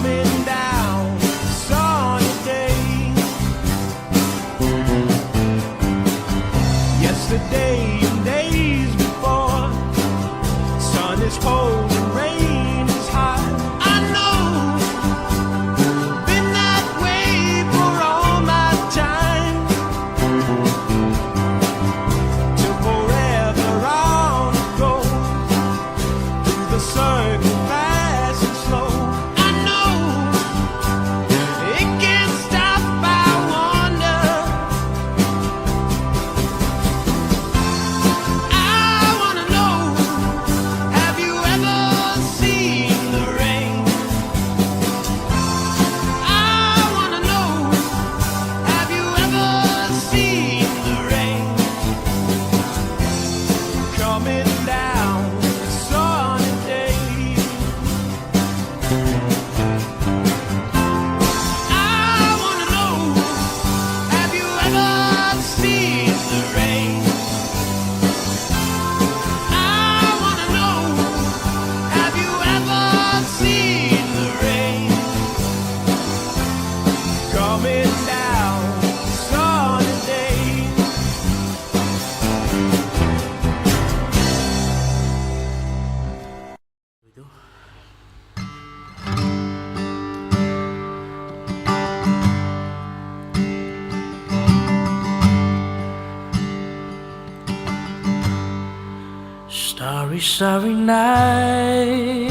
coming down a sunny day. Yesterday and days before, sun is cold and rain is hot. I know, been that way for all my time. Till forever on it goes, through the circle fast and slow. I know, it can't stop, I wonder. I wanna know, have you ever seen the rain? I wanna know, have you ever seen the rain? Coming down a sunny day. I wanna know, have you ever seen the rain? I wanna know, have you ever seen the rain? Coming down a sunny day. Starry, starry night.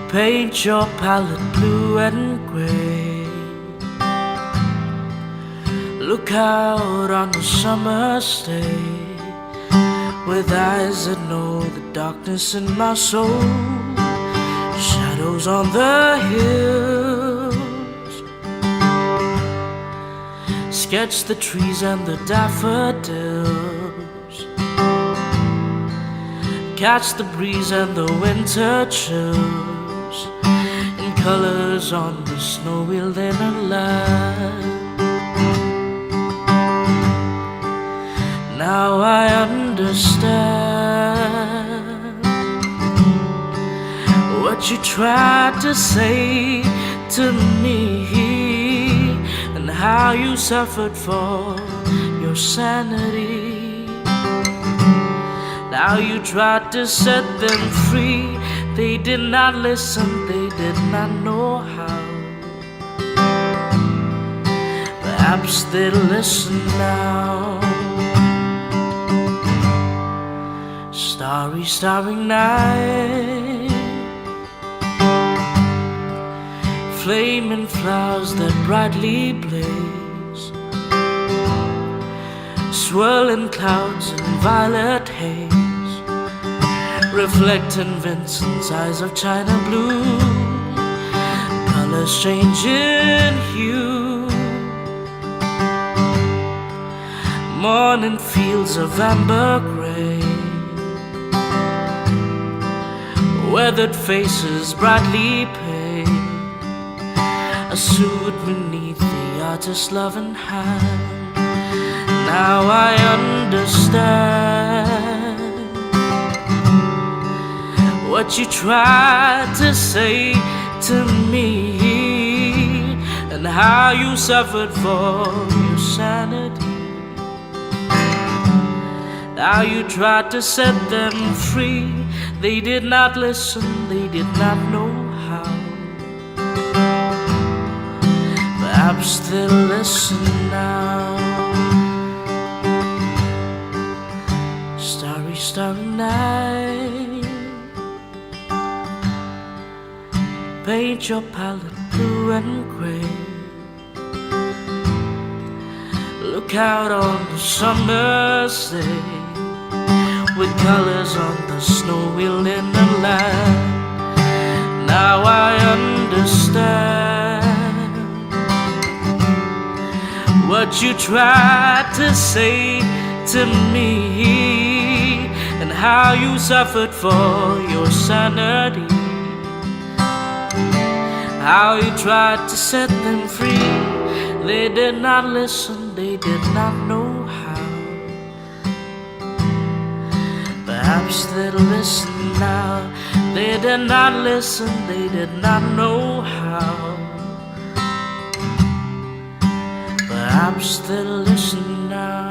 Paint your palette blue and gray. Look out on the summer's day, with eyes that know the darkness in my soul. Shadows on the hills, sketch the trees and the daffodils. Catch the breeze and the winter chills, in colors on the snowy linen land. Now I understand what you tried to say to me, and how you suffered for your sanity. Now you tried to set them free. They did not listen, they did not know how. Perhaps they'll listen now. Starry, starry night. Flaming flowers that brightly blaze, swirling clouds in violet haze, reflecting Vincent's eyes of china blue. Colors change in hue, morning fields of amber gray, weathered faces brightly pale, a suit beneath the artist's loving hand. Now I understand what you tried to say to me, and how you suffered for your sanity. Now you tried to set them free. They did not listen, they did not know how. Perhaps they'll listen now. Starry, starry night. Paint your palette blue and gray. Look out on the summer's day, with colors on the snowy linen land. Now I understand what you tried to say to me, and how you suffered for your sanity. How you tried to set them free. They did not listen, they did not know how. Perhaps they'll listen now. They did not listen, they did not know how. But I'm still listening now.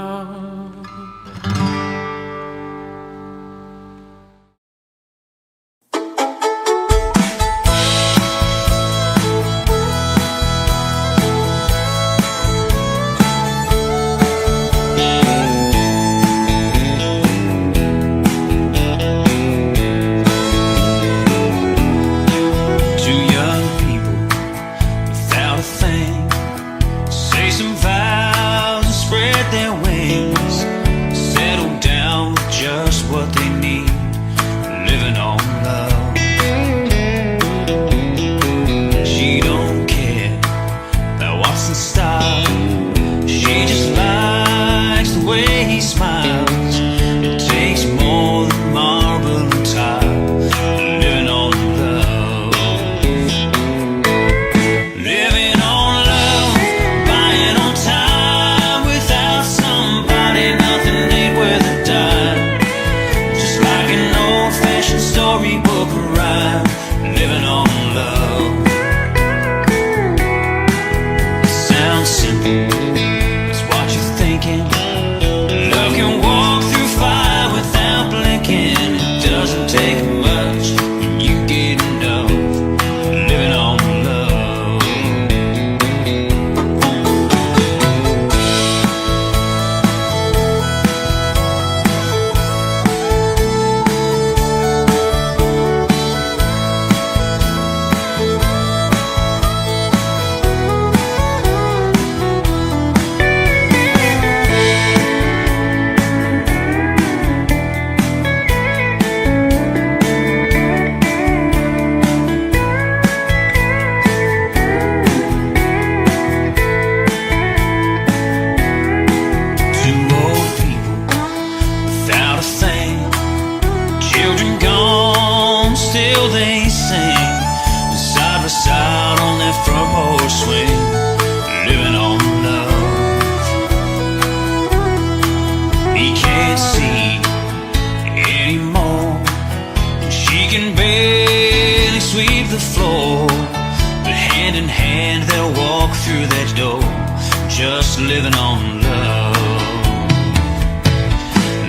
Just living on love.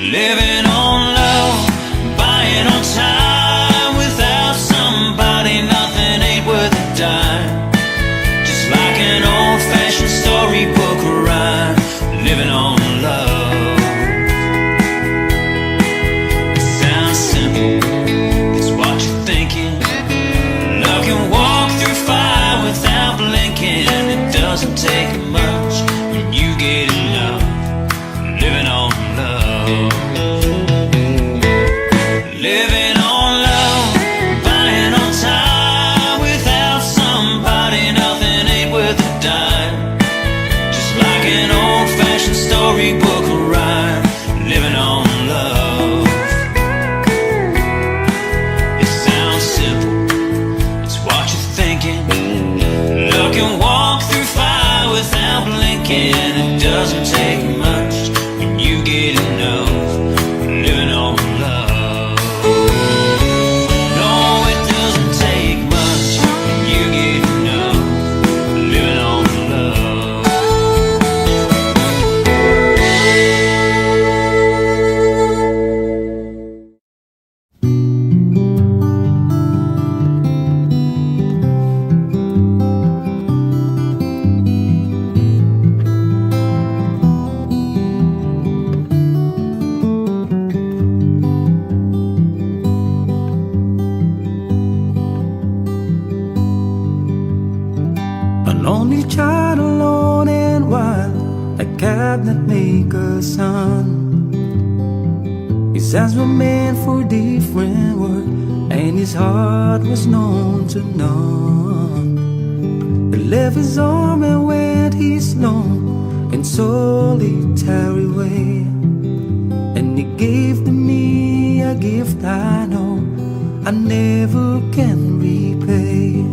Living on love, buying on time. Without somebody, nothing ain't worth a dime. Just like an old-fashioned storybook rhyme. Living on love. It sounds simple, it's what you're thinking. Love can walk through fire without blinking. It doesn't take much when you get enough. Living on love. Living on love, buying on time. Without somebody, nothing ain't worth a dime. Just like an old-fashioned storybook rhyme. Living on love. It sounds simple, it's what you're thinking. Love can walk through fire without blinking. It doesn't take much when you get enough. Living on love. No, it doesn't take much when you get enough. Living on love. An only child alone and wild, a cabinet maker's son. His hands were meant for different work, and his heart was known to none. He left his home and went his lone and solitary way, and he gave to me a gift I know I never can repay.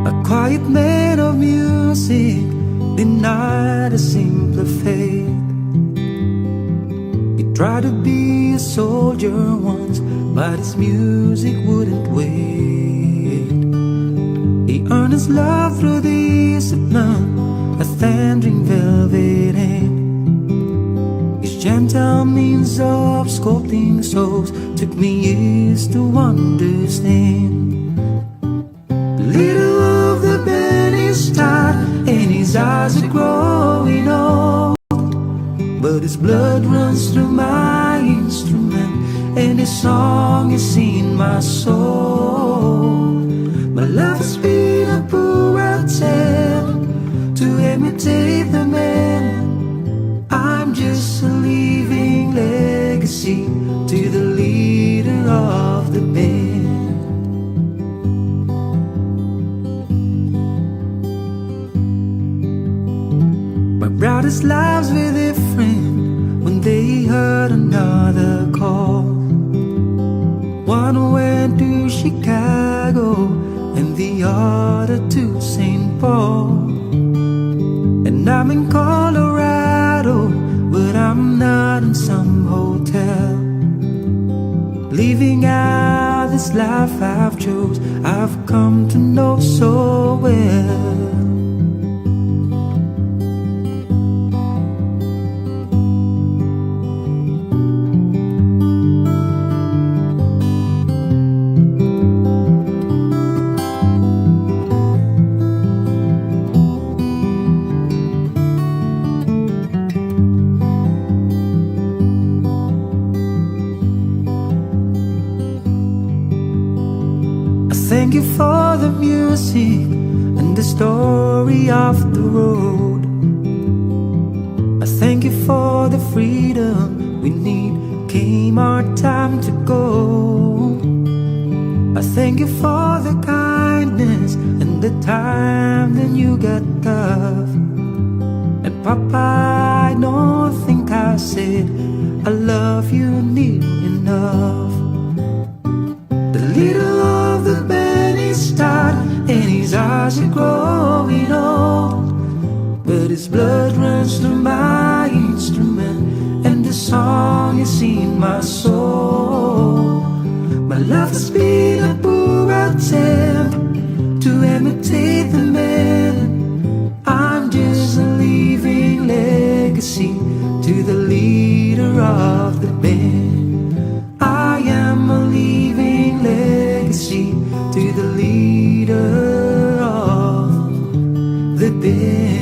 A quiet man of music, denied a simpler fate. Tried to be a soldier once, but his music wouldn't wait. He earned his love through the discipline, a thundering velvet hand. His gentle means of sculpting souls took me years to understand. The leader of the band is tired, and his eyes are growing old. But his blood runs through my instrument, and his song is in my soul. My love has been a poor attempt to imitate the man. I'm just a living legacy to the leader of the band. My brother's lives were different when they heard another call. One went to Chicago and the other to St. Paul. And I'm in Colorado, but I'm not in some hotel. Living out this life I've chose, I've come to know so well. Thank you for the music and the story of the road. I thank you for the freedom we need, came our time to go. I thank you for the kindness and the time that you got tough. And Papa, I don't think I said I love you near enough. The leader of the band is tired, and his eyes are growing old. But his blood runs through my instrument, and the song is in my soul. My love has been a poor attempt to imitate the man. I'm just a living legacy to the leader of the band. I am a living legacy to the leader of the band.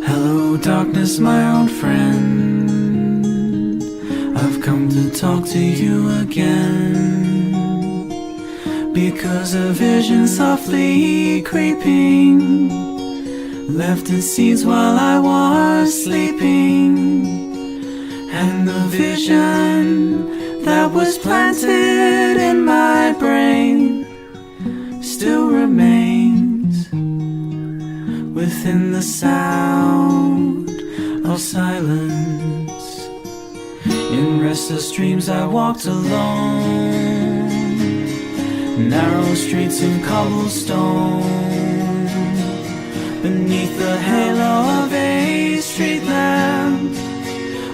Hello, darkness, my old friend. I've come to talk to you again, because a vision softly creeping left its seeds while I was sleeping. And the vision that was planted in my brain still remains within the sound of silence. In restless dreams I walked alone, narrow streets of cobblestone, beneath the halo of a street lamp.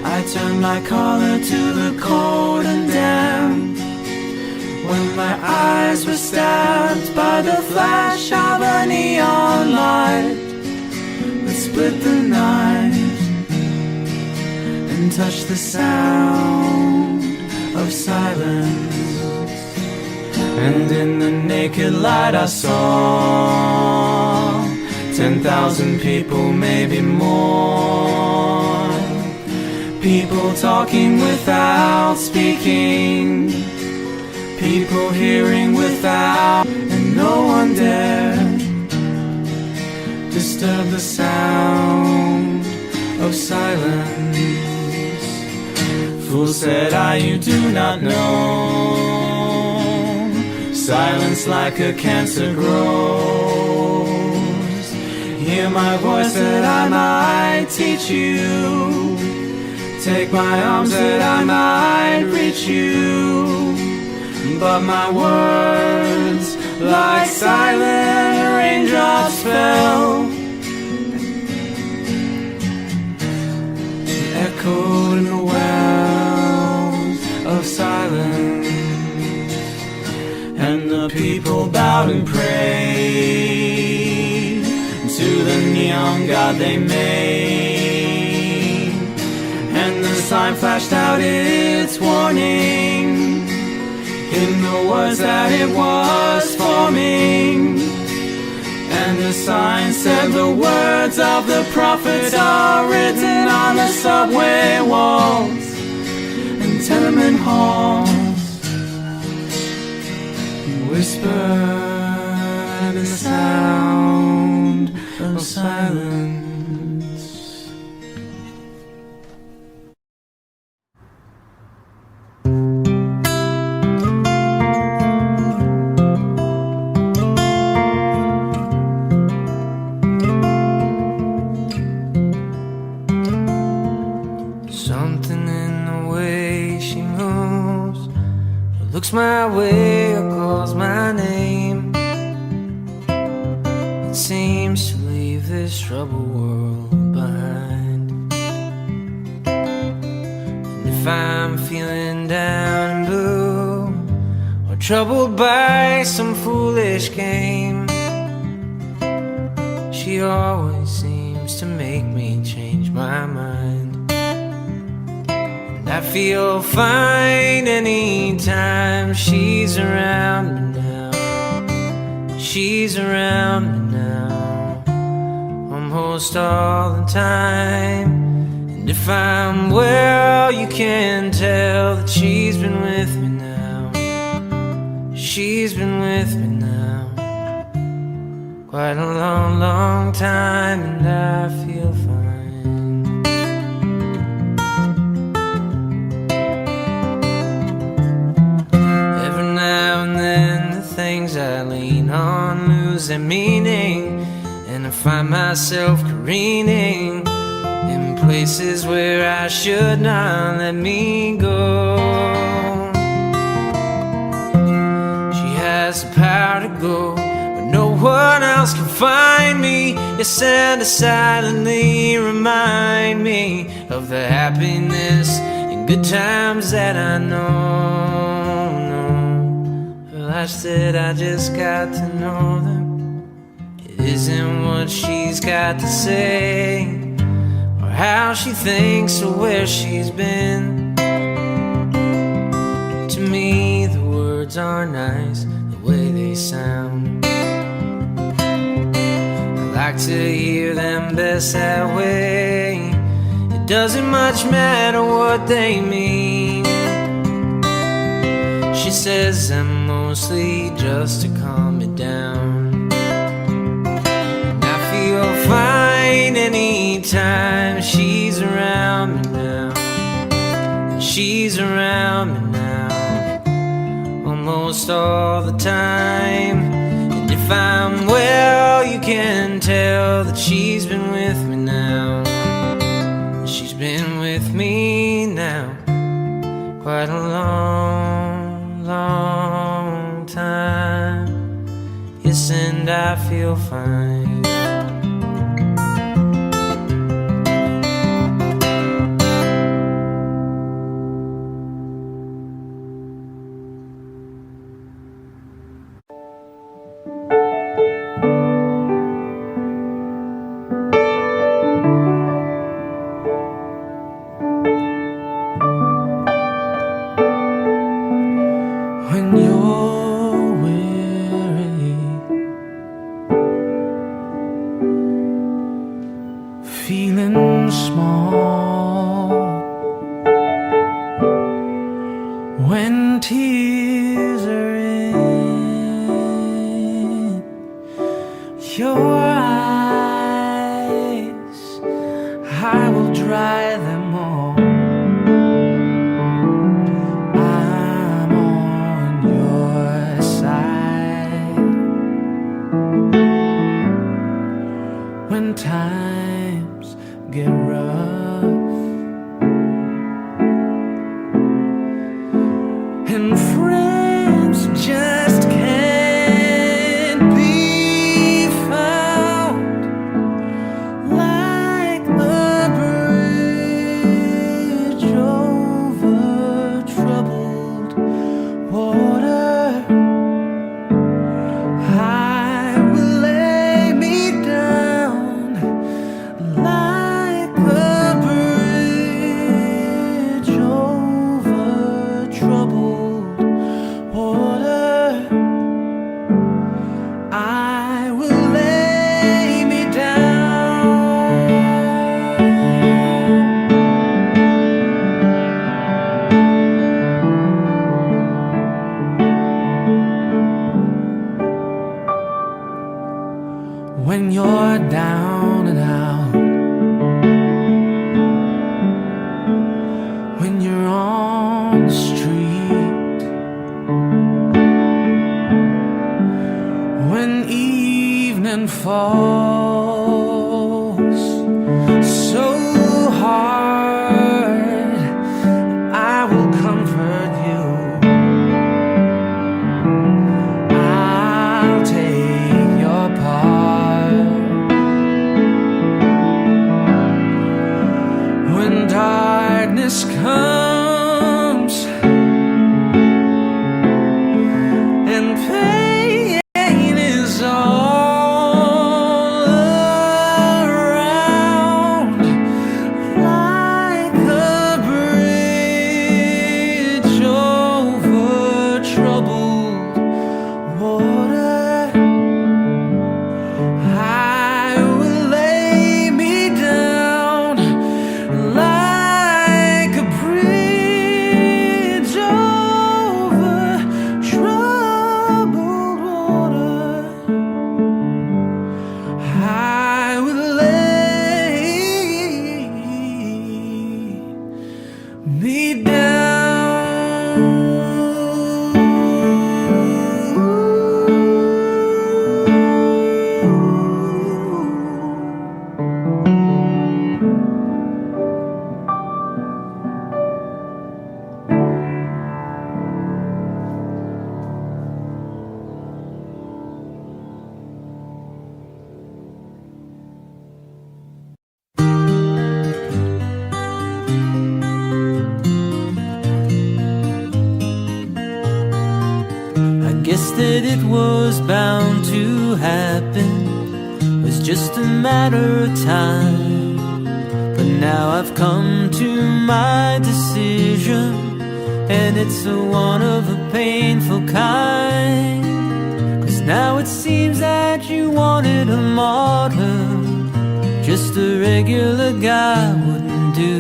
I turned my collar to the cold and damp, when my eyes were stabbed by the flash of a neon light that split the night and touched the sound of silence. And in the naked light I saw 10,000 people, maybe more. People talking without speaking, people hearing without, and no one dared disturb the sound of silence. Fool, said I, you do not know. Silence like a cancer grows. Hear my voice that I might teach you. Take my arms that I might reach you. But my words, like silent raindrops, fell, echoed in the wells of silence. And the people bowed and prayed to the neon god they made. And the sign flashed out its warning in the words that it was forming. And the sign said the words of the prophets are written on the subway walls and tenement halls, whispered in the sound of silence. Something in the way she moves, looks my way or calls my name. It seems to leave this troubled world behind. And if I'm feeling down and blue, or troubled by some foolish game, she always seems to make me change my mind. I feel fine anytime she's around me now. She's around me now, almost all the time. And if I'm well, you can tell that she's been with me now. She's been with me now, quite a long, long time, and I feel fine. Things I lean on lose their meaning, and I find myself careening in places where I should not let me go. She has the power to go, but no one else can find me. Yes, and to silently remind me of the happiness and good times that I know. I said I just got to know them. It isn't what she's got to say, or how she thinks, or where she's been. To me the words are nice, the way they sound. I like to hear them best that way. It doesn't much matter what they mean. She says them mostly just to calm me down. And I feel fine anytime she's around me now. And she's around me now, almost all the time. And if I'm well, you can tell that she's been with me now. She's been with me now, quite a long, long time. Yes, and I feel fine. When you're weary, feeling small, when tears are in your eyes, try them all. I'm on your side when times get rough and friends just can't be found, like the bridge over troubled water. I will lay me down like a bridge over troubled water. I will lay me down. When you're down and out, when you're on the street, when evening falls so hard, I will comfort you. I'll take your part. When darkness comes and pain is all around, like a bridge over troubled water, I will lay me down like a bridge over troubled water. I will lay me I guess that it was bound to happen, it was just a matter of time. But now I've come to my decision, and it's a one of a painful kind. 'Cause now it seems that you wanted a martyr, just a regular guy wouldn't do.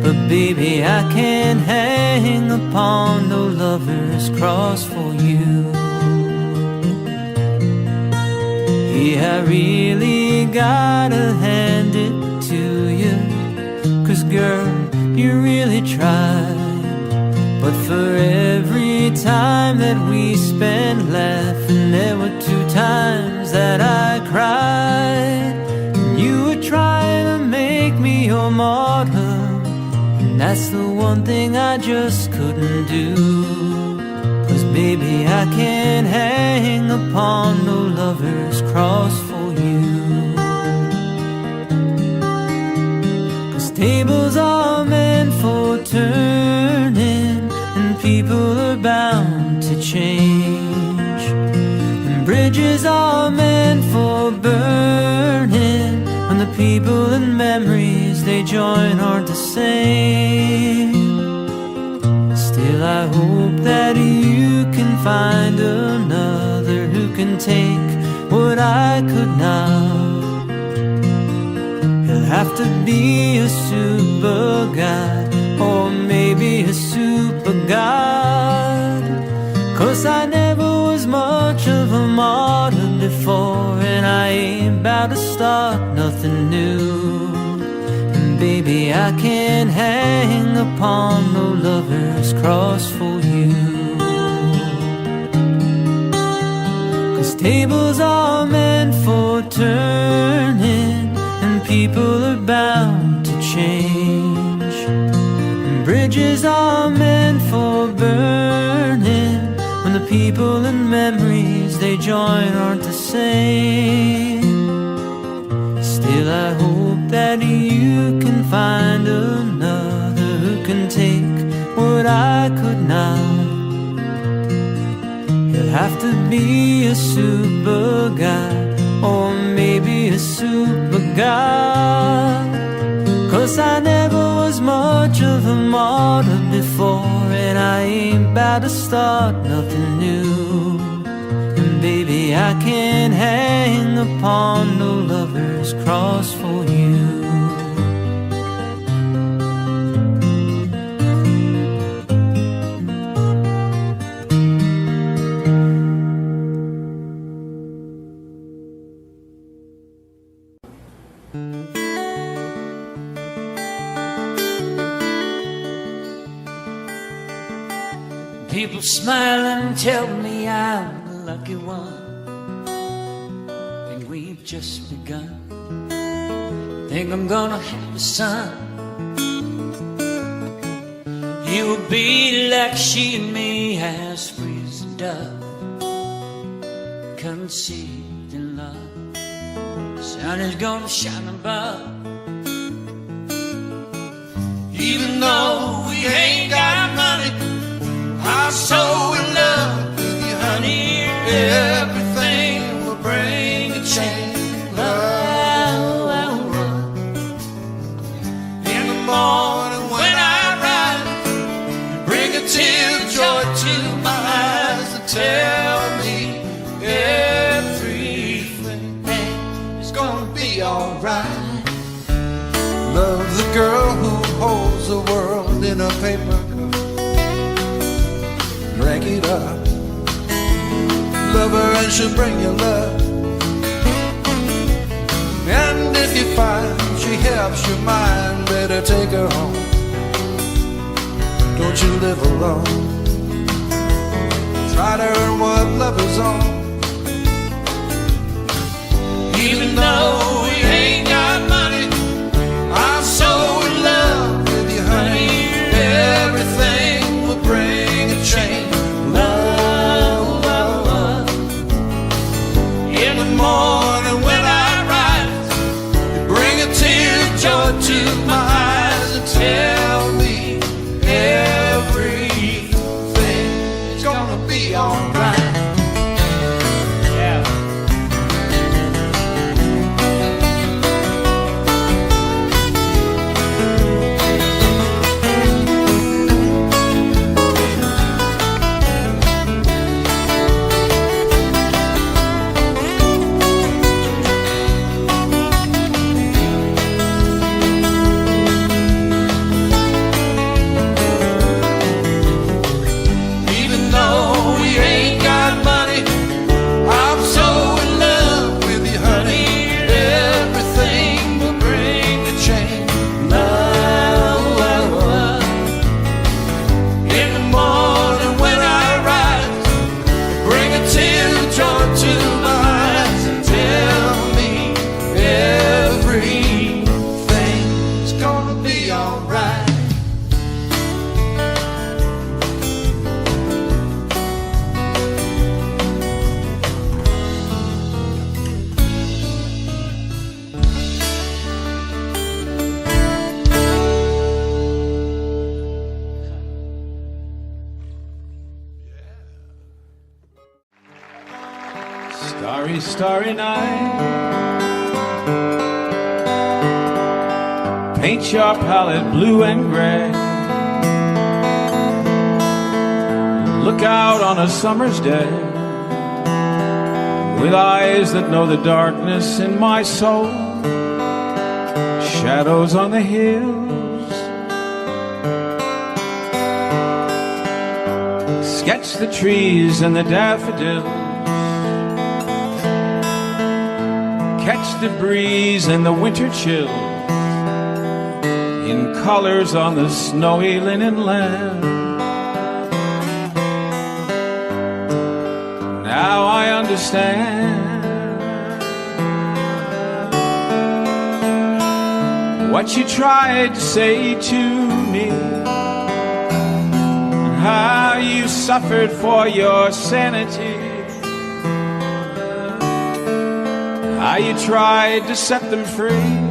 But baby, I can't hang upon no lover's cross for you. Yeah, I really gotta hand it to you, 'cause girl, you really tried. But for every time that we spent laughing, there were 2 times that I cried. And you were trying to make me your martyr, and that's the one thing I just couldn't do. 'Cause baby, I can't hang upon no lover's cross for you. 'Cause tables are meant for turning, and people are bound to change, and bridges are meant for burning, when the people and memories they join aren't the same. Still I hope that you can find another who can take what I could not. He'll have to be a super god, or maybe a super god. 'Cause I never was much of a martyr before, and I ain't about to start nothing new. And baby, I can't hang upon no lover's cross for you. 'Cause tables are meant for turning, and people are bound to change. And bridges are meant for burning, when the people and memories they join aren't the same. Still I hope that you can find another who can take what I could not. He'll have to be a super guy, or maybe a super god. 'Cause I never was much of a martyr before, and I ain't about to start nothing new. And baby, I can't hang upon no lover's cross for you. People smile and tell me I'm the lucky one, and we've just begun. Think I'm gonna have a son. He will be like she and me, as free as a dove, conceived in love. The sun is gonna shine above. Even though we ain't got money, I'm so in love with you, honey. Everything will bring a change. Love. In the morning when I rise, you bring a tear of joy to my eyes and tell me everything is gonna be alright. Love the girl who holds the world in a paper cup. Drink it up. Love her and she'll bring you love. And if you find she helps your mind, better take her home. Don't you live alone. Try to earn what love is on. Even though we ain't got money, I'm so in love with you, honey. Everything will bring a change. In the morning when I rise, you bring a tear of joy to my eyes and tell me everything is gonna be alright. Yeah. Starry, starry night. Paint your palette blue and gray. Look out on a summer's day with eyes that know the darkness in my soul. Shadows on the hills. Sketch the trees and the daffodils. Catch the breeze and the winter chill. in colors on the snowy linen land. Now I understand what you tried to say to me, and how you suffered for your sanity, how you tried to set them free.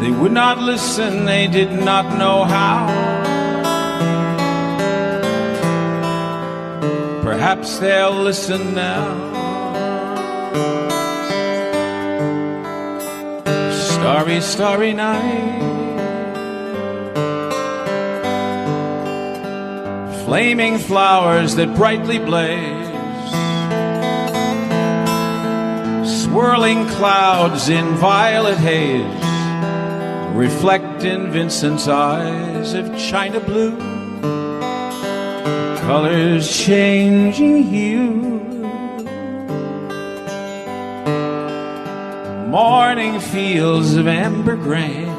They would not listen, they did not know how. Perhaps they'll listen now. Starry, starry night, flaming flowers that brightly blaze, swirling clouds in violet haze, reflect in Vincent's eyes of china blue, colors changing hue. Morning fields of amber grain,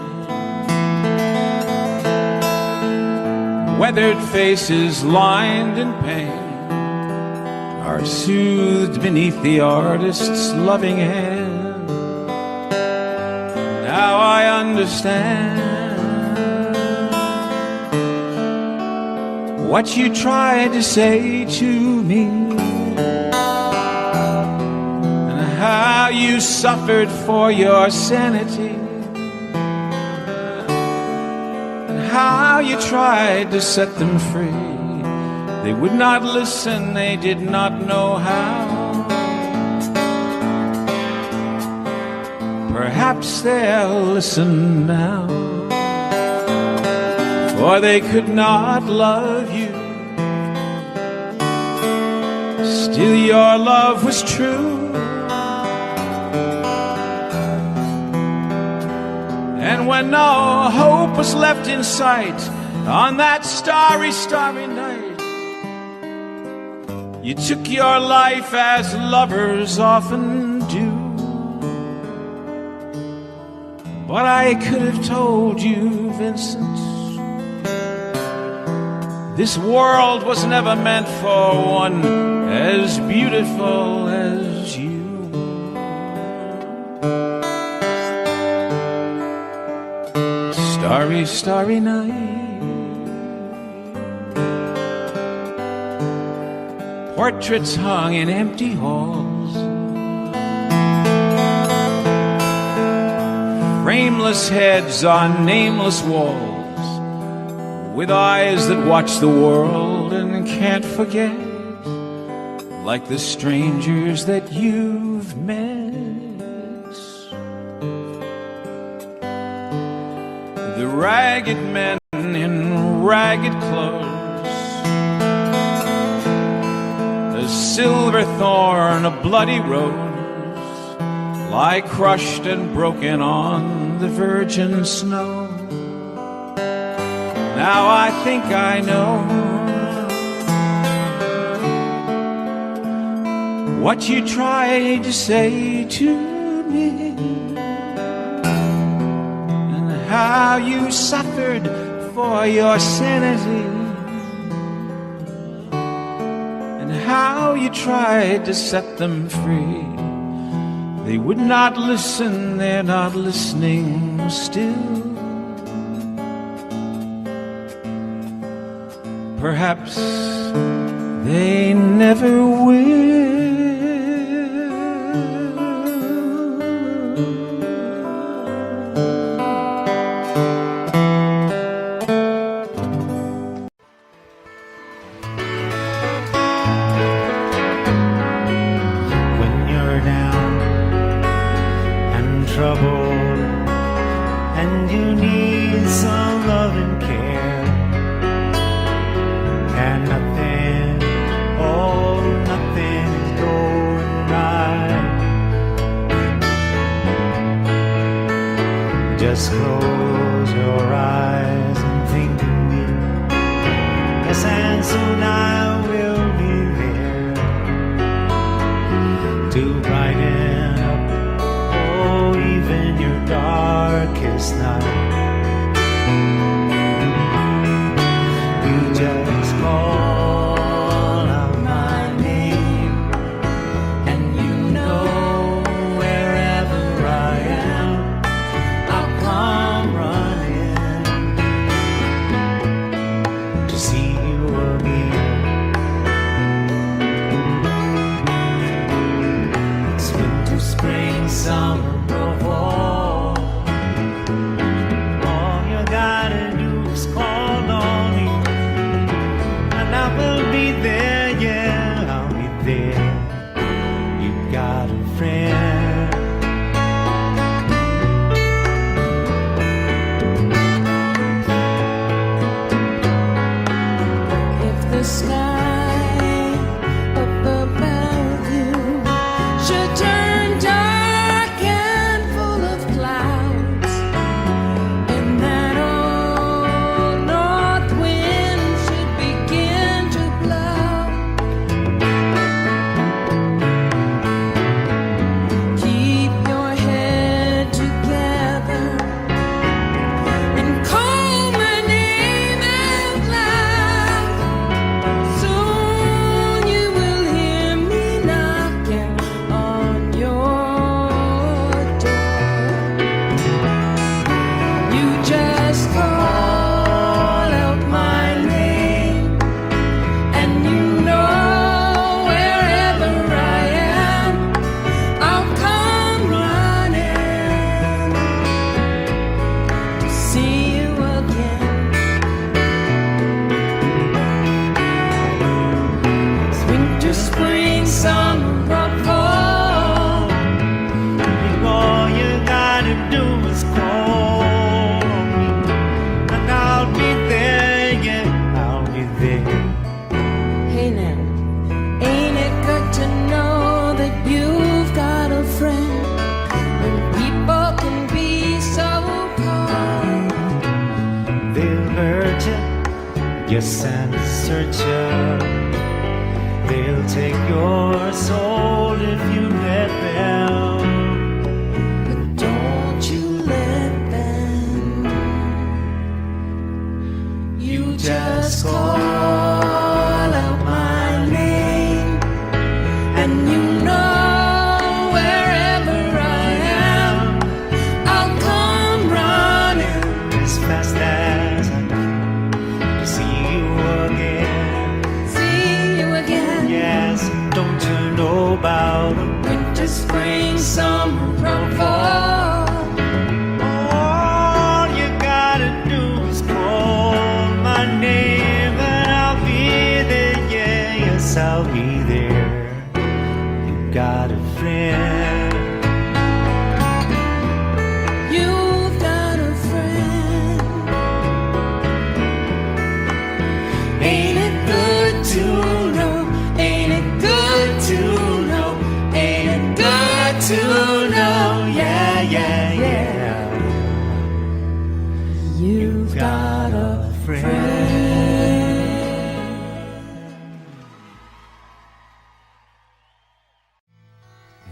weathered faces lined in pain are soothed beneath the artist's loving hand. Now I understand what you tried to say to me, and how you suffered for your sanity, and how you tried to set them free. They would not listen, they did not know how. Perhaps they'll listen now, for they could not love you. Still your love was true, and when no hope was left in sight on that starry, starry night, you took your life as lovers often do. But I could have told you, Vincent, this world was never meant for one as beautiful as you. Starry, starry night, portraits hung in empty halls, frameless heads on nameless walls, with eyes that watch the world and can't forget, like the strangers that you've met. The ragged men in ragged clothes, a silver thorn, a bloody rose, lie crushed and broken on the virgin snow. Now I think I know what you tried to say to me, and how you suffered for your sanity, and how you tried to set them free. They would not listen, they're not listening still. Perhaps they never will. When you're down and troubled and you need some love and care, and nothing, oh nothing is going right, just close your eyes and think of me. Yes, and soon I will be there to brighten up, oh, even your darkest night. Yes, and searcher, they'll take your soul if you let them. But don't you let them. You just call out my name, and you know wherever I am, I'll come running as fast as I can to see you again. See you again. Yes, don't you know about Winter, spring, summer, or fall. all you gotta do is call my name and I'll be there. Yeah, yes, I'll be there. You got a friend. You've got a friend. Ain't it good to know? Ain't it good to know? Ain't it good to know? Yeah, yeah, yeah. You've got a friend.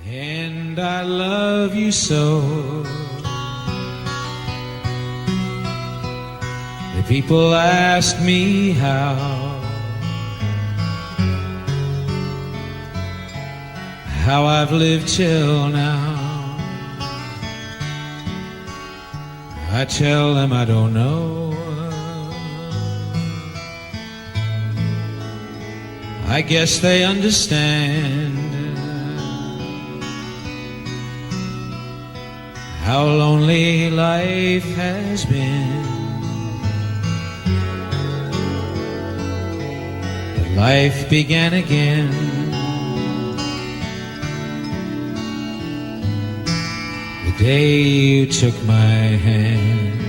And I love you so. The people ask me how I've lived till now. I tell them I don't know. I guess they understand how lonely life has been. But life began again. The day you took my hand.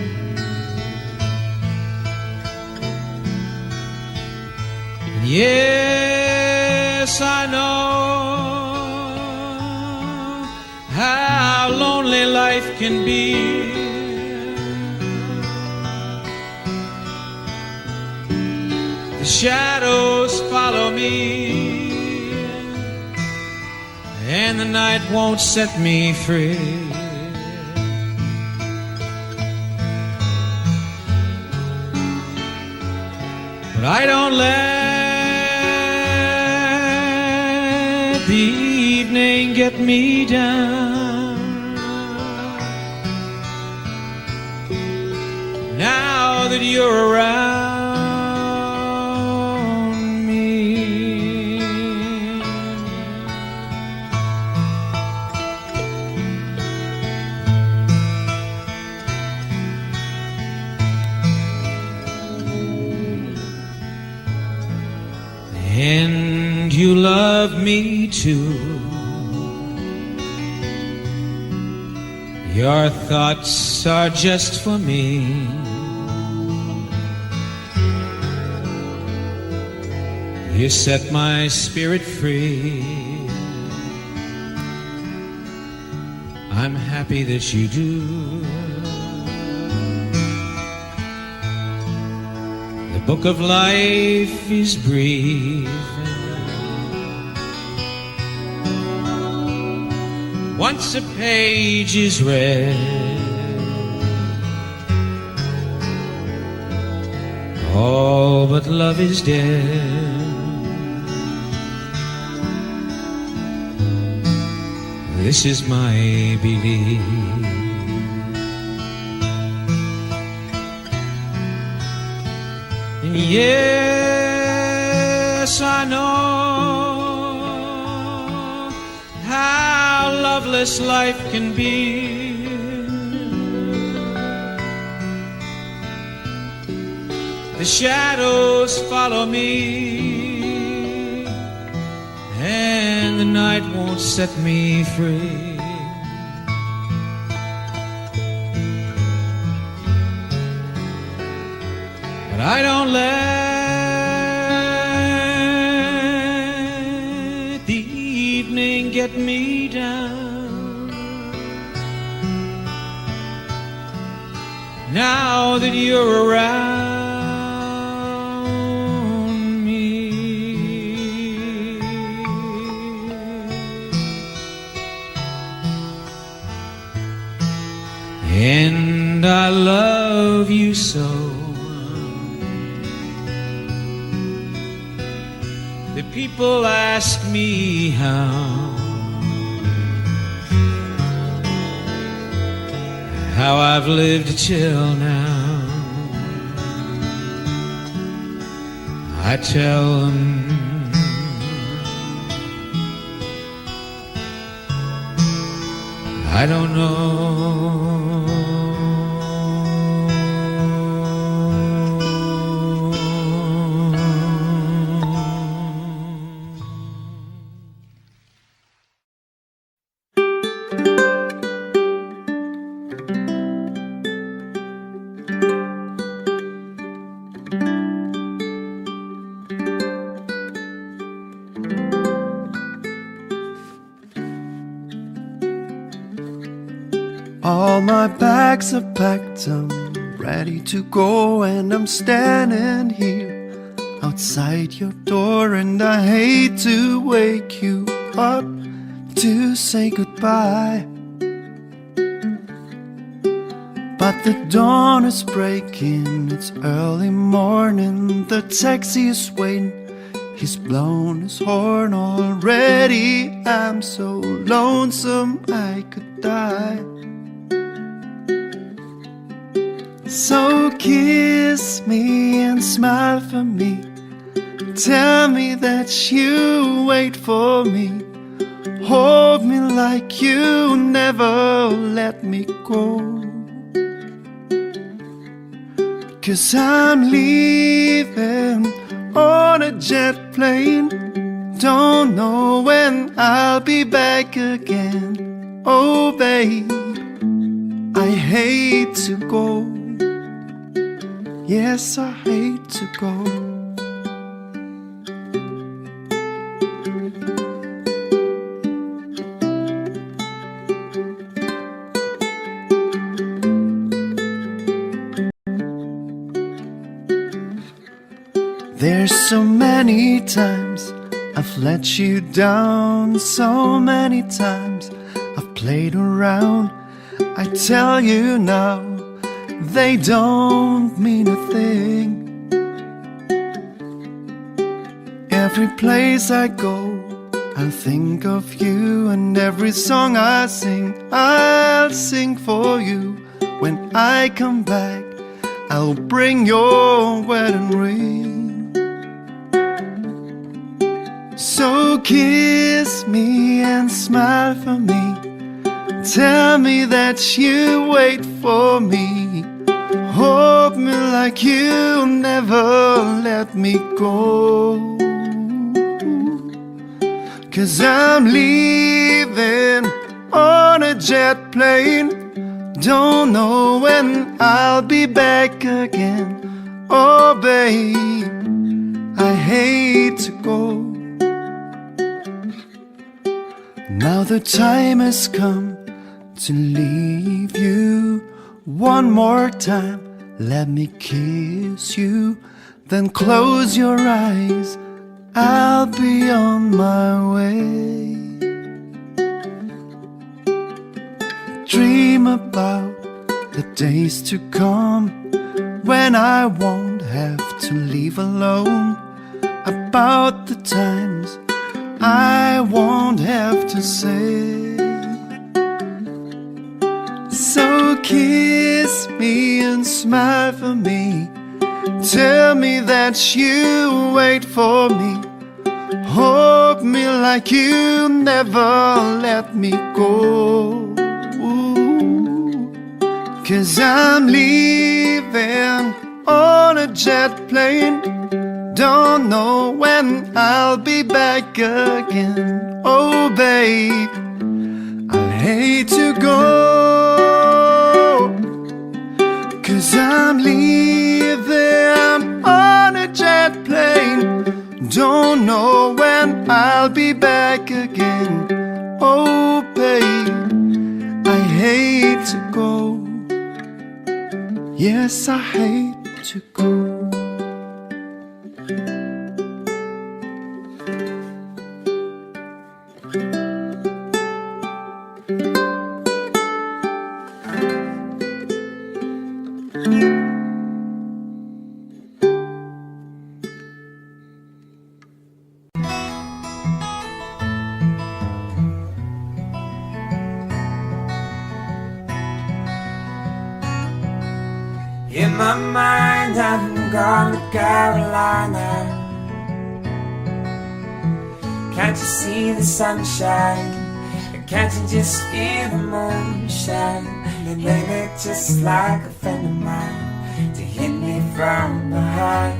And yes, I know how lonely life can be. The shadows follow me, and the night won't set me free. But I don't let the evening get me down. Now that you're around me, and you love me too. Your thoughts are just for me. You set my spirit free. I'm happy that you do. The book of life is brief. Once a page is read, all but love is dead. This is my belief. And yes, I know how loveless life can be. The shadows follow me, and the night won't set me free. But I don't let the evening get me down. Now that you're around and I love you so. The people ask me how I've lived till now. I tell them I don't know. All my bags are packed, I'm ready to go, and I'm standing here outside your door, and I hate to wake you up to say goodbye. But the dawn is breaking, it's early morning, the taxi is waiting, he's blown his horn already. I'm so lonesome I could die. So kiss me and smile for me, tell me that you wait for me, hold me like you never let me go. 'Cause I'm leaving on a jet plane, don't know when I'll be back again. Oh babe, I hate to go. Yes, I hate to go. There's so many times I've let you down, so many times I've played around. I tell you now, they don't mean a thing. Every place I go, I'll think of you, and every song I sing, I'll sing for you. When I come back, I'll bring your wedding ring. So kiss me and smile for me, tell me that you wait for me, hold me like you never let me go. 'Cause I'm leaving on a jet plane, don't know when I'll be back again. Oh babe, I hate to go. Now the time has come to leave you. One more time, let me kiss you, then close your eyes, I'll be on my way. Dream about the days to come, when I won't have to leave alone, about the times I won't have to say. So kiss me and smile for me, tell me that you wait for me, hold me like you never let me go. 'Cause I'm leaving on a jet plane, don't know when I'll be back again. Oh babe, I hate to go, 'cause I'm leaving on a jet plane, don't know when I'll be back again. Oh babe, I hate to go. Yes, I hate to go. In my mind, I'm gone to Carolina. Can't you see the sunshine? Can't you just feel the moonshine? And ain't it just like a friend of mine to hit me from behind?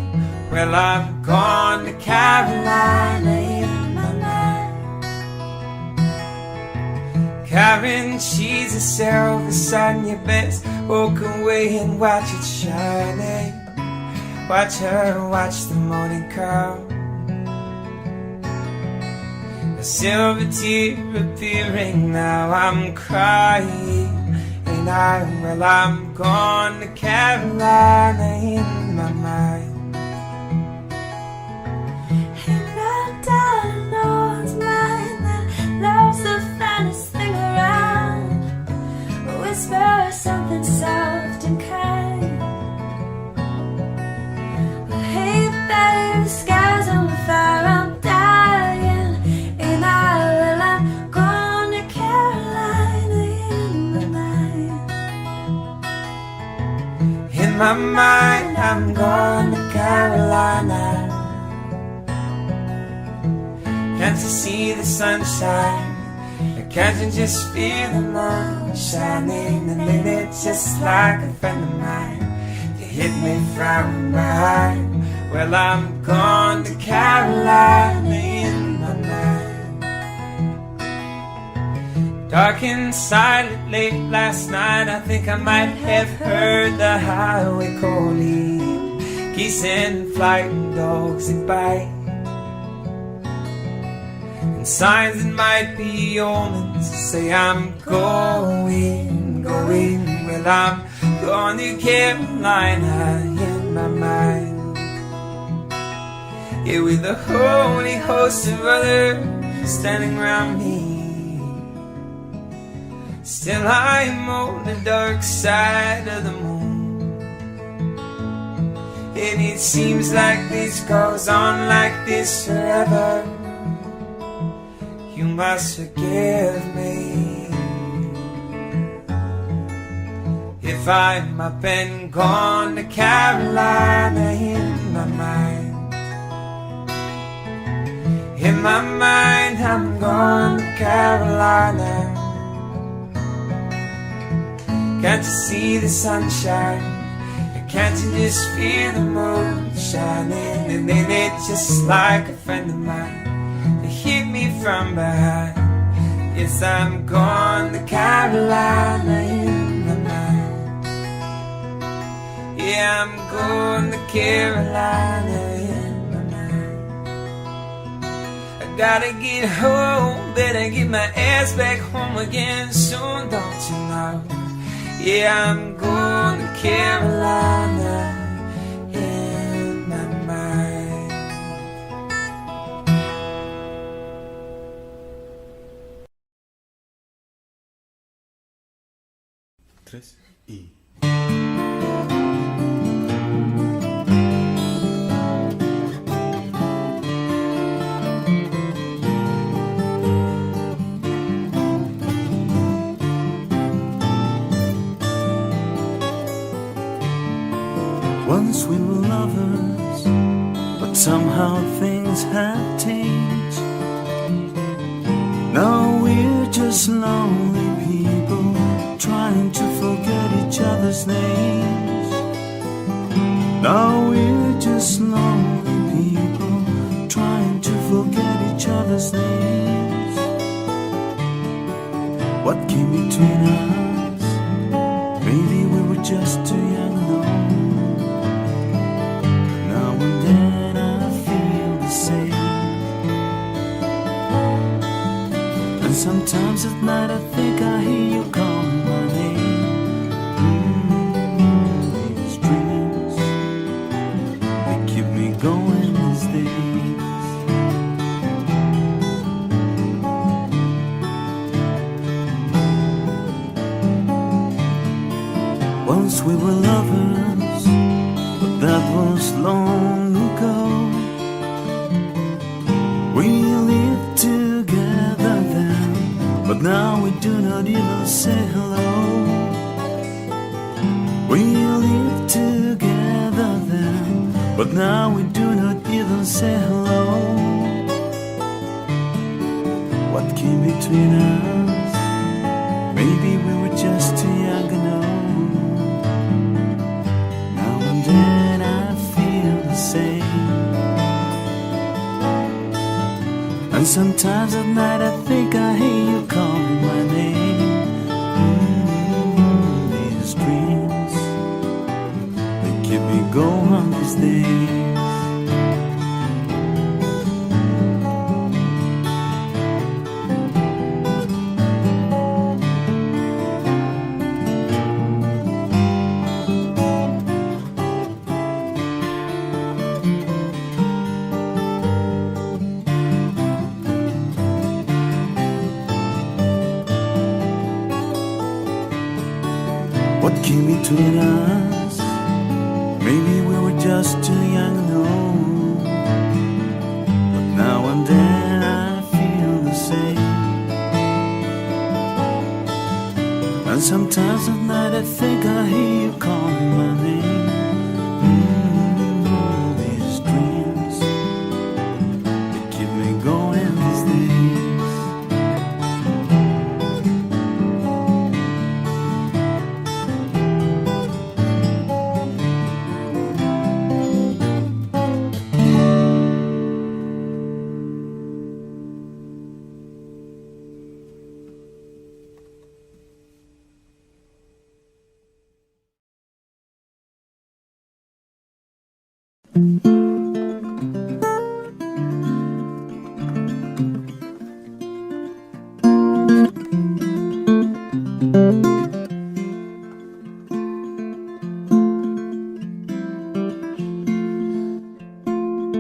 Well, I'm gone to Carolina in my mind. Karen, she's herself, the sun, you best walk away and watch it shining. Watch her watch the morning come. A silver tear appearing, now I'm crying. And well, I'm gone to Carolina in my mind. And I don't know it's mine that love's the finest thing around. Whisper something soft and kind. Hey babe, the sky's on fire, I'm dying. And I'm gone to Carolina in my mind. In my mind, I'm gone to Carolina. Can't you see the sunshine? Can't you just feel the moon shining? And then it's just like a friend of mine to hit me from behind. Well, I'm gone to Carolina in my mind. Dark and silent late last night, I think I might have heard the highway calling. Geese in flight and dogs that bite. Signs that might be omens say I'm going. Well, I'm going to Carolina in my mind. Yeah, with a holy host of others standing around me. Still I'm on the dark side of the moon. And it seems like this goes on like this forever. You must forgive me if I'm up and gone to Carolina in my mind. In my mind, I'm gone to Carolina. Can't you see the sunshine? Can't you just feel the moon shining? And then it's just like a friend of mine to hit me from behind. Yes, I'm gone to Carolina in my mind. Yeah, I'm going to Carolina in my mind. I gotta get home, better get my ass back home again soon, don't you know? Yeah, I'm going to Carolina in my mind. 3 y... Once we were lovers, but somehow things have changed. Now we're just lonely people trying to forget each other's names. Now we're just lonely people trying to forget each other's names. What came between us? Maybe we were just too young and old. Now and then I feel the same. And sometimes at night I think I hear you calling my name. These dreams, they keep me going these days. Once we were lovers, but that was long ago. We lived together then, but now we do not even say hello. We lived together then, but now we do not even say hello. What came between us? Maybe we were just too young to know. Now and then I feel the same, and sometimes at night I think I hear you calling my name. These dreams, they keep me going these days. What came between us? Maybe we were just too young to know. But now and then I feel the same, and sometimes at night I think I hear you calling my name. These dreams, they keep me going these days.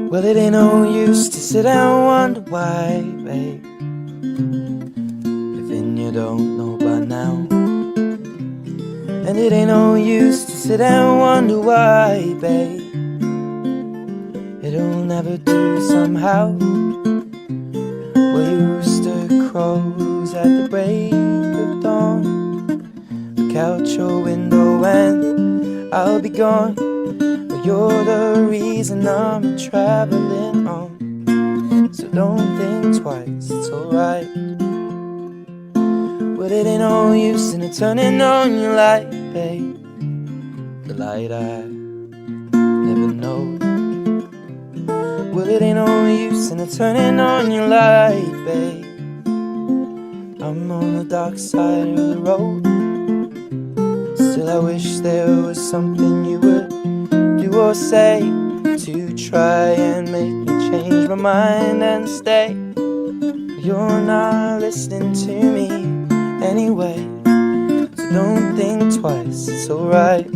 Well, it ain't no use to sit and wonder why, babe, living you don't know by now. And it ain't no use to sit and wonder why, babe, it'll never do somehow. Well, your rooster crows at the break of dawn. Look out your window and I'll be gone. But you're the reason I'm traveling on. So don't think twice, it's alright. Well, it ain't no use in turning on your light, babe, the light I never know. Well, it ain't no use in turning on your light, babe, I'm on the dark side of the road. Still I wish there was something you would do or say to try and make me change my mind and stay. You're not listening to me anyway, so don't think twice, it's alright.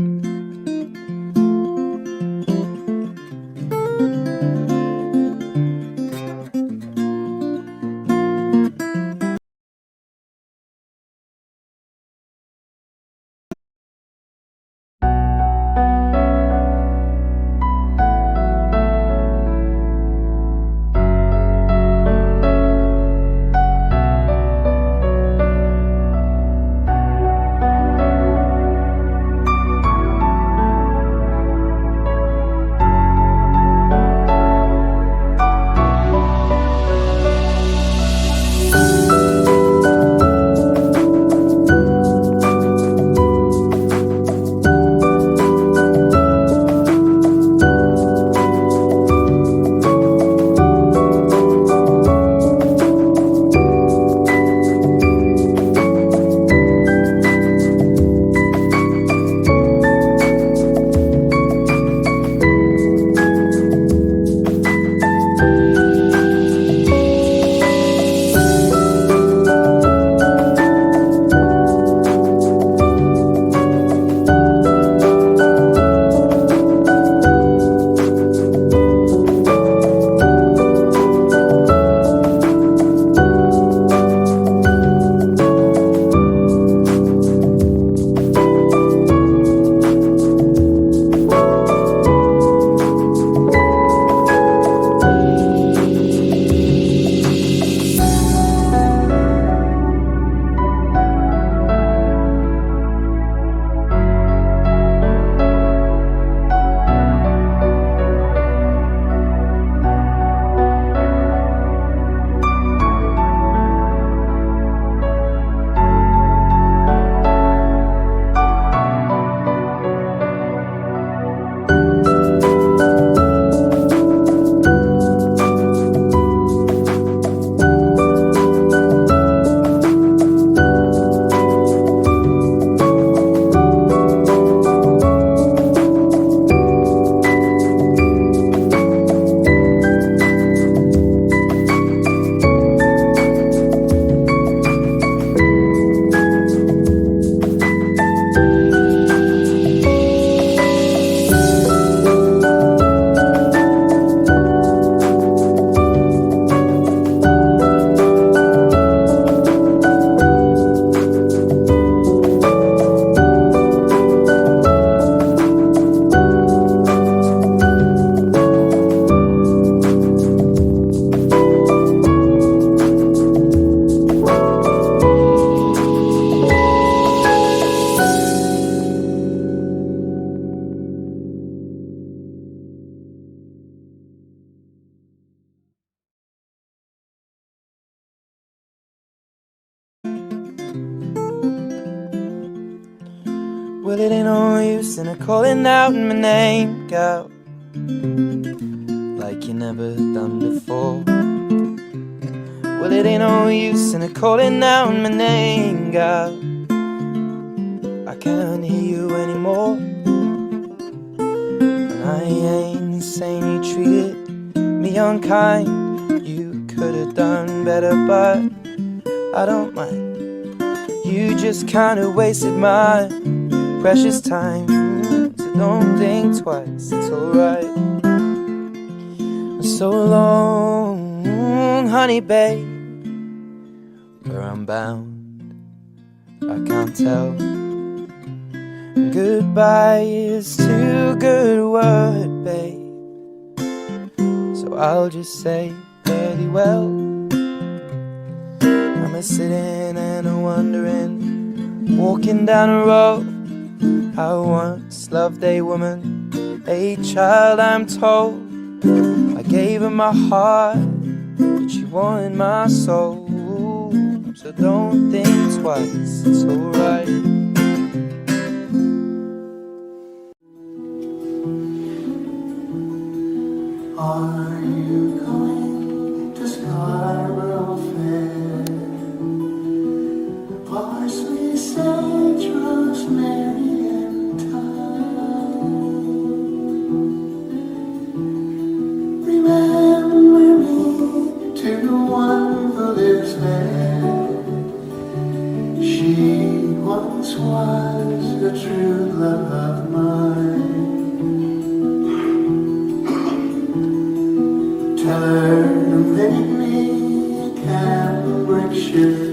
Well, it ain't no use in her calling out my name, girl, like you never done before. Well, it ain't no use in her calling out my name, girl, I can't hear you anymore. And I ain't saying you treated me unkind, you could have done better, but I don't mind. You just kinda wasted my precious time, so don't think twice, it's alright. So long, honey babe, where I'm bound, I can't tell. Goodbye is too good a word, babe, so I'll just say fairly well. I'm a sitting and a wondering, walking down a road. I once loved a woman, a child I'm told. I gave her my heart, but she wanted my soul. So don't think twice, it's alright. Are you going to Scarborough Fair? Parsley, sage, rosemary, and thyme. Remember me to the one who lives there. She once was a true love of mine. Tell her to make me a cambric shirt.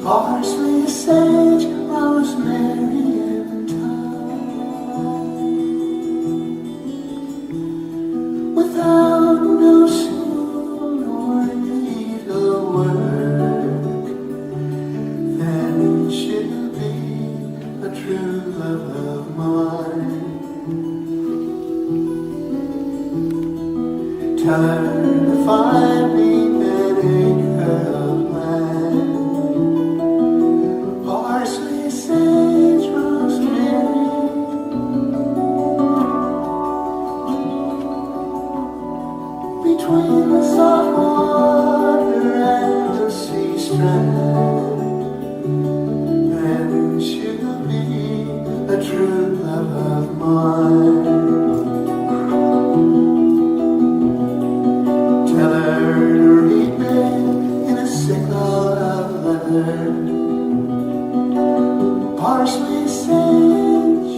Parsley, sage, rosemary, and thyme. Without no spoon or needlework, then she'll be a true love of mine. Tell her to find me an acre of land. Parsley, sage, rosemary. Between the salt water and the sea strand, then she'll be a true love of mine. Tell her to read me in a sickle of leather. Parsley, sage,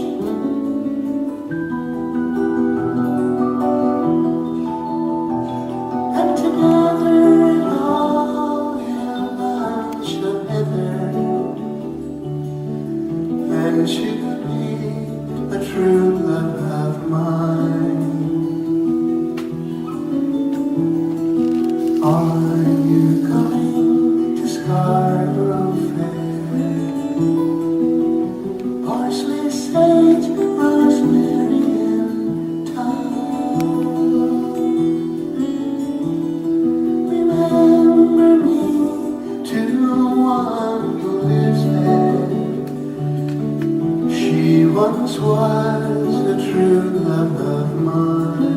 and together it all in a bunch of heather. Then she'll be a true love of mine. Are you going to Scarborough Fair? Parsley, sage, rosemary, and thyme. Remember me to the one who lives there. She once was a true love of mine.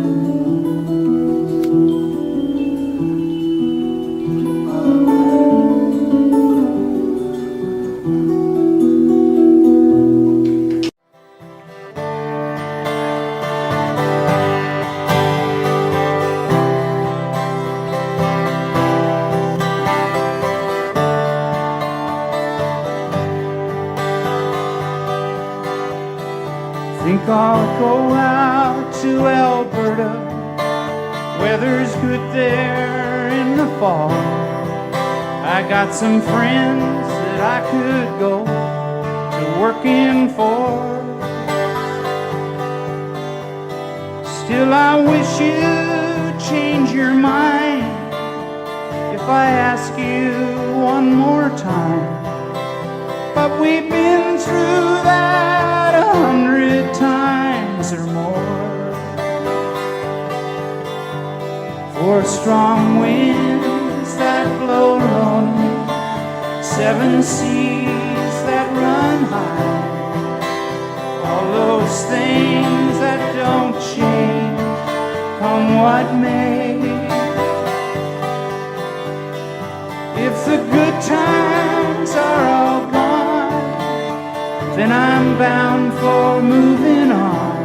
Think I'll go out to Alberta. Weather's good there in the fall. I got some friends that I could go to working for. Still, I wish you'd change your mind if I ask you one more time. But we've been through that 100 times or more. For strong winds that blow lonely, 7 seas that run high, those things that don't change, come what may. If the good times are all gone, then I'm bound for moving on.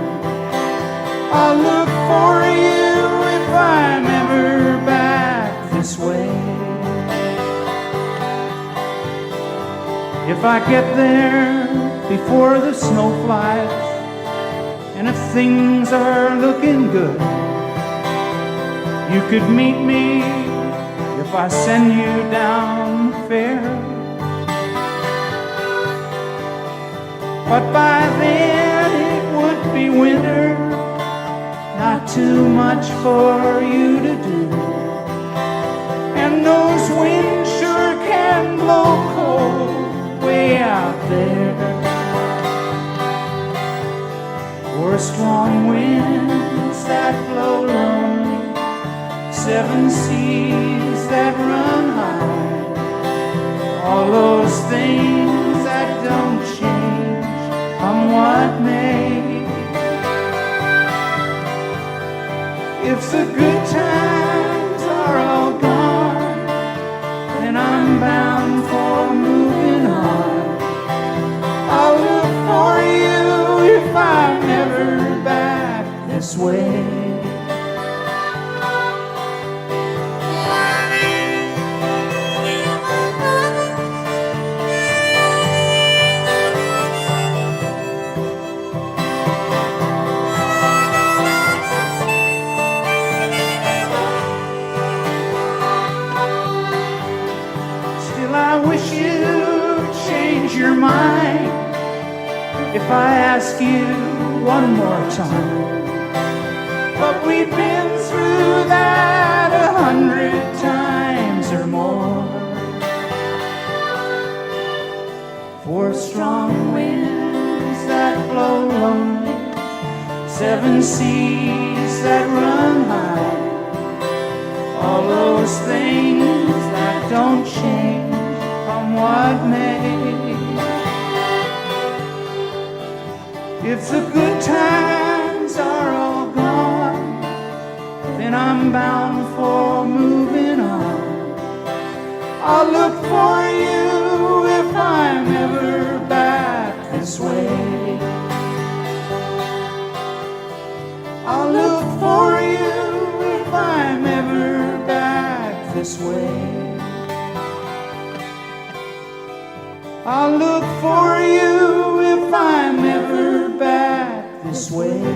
I'll look for you if I'm ever back this way. If I get there before the snow flies, and if things are looking good, you could meet me if I send you down fair. But by then it would be winter, not too much for you to do, and those winds sure can blow cold way out there. Or strong winds that blow lonely, 7 seas that run high, all those things that don't change, come what may. If the good times are all gone, then I'm bound for moving on. I'll look for you if I'm never back this way. I wish you'd change your mind if I ask you one more time. But we've been through that 100 times or more. For strong winds that blow lonely, 7 seas that run high, all those things that don't change, what may. If the good times are all gone, then I'm bound for moving on. I'll look for you if I'm ever back this way. I'll look for you if I'm ever back this way. I'll look for you if I'm ever back this way.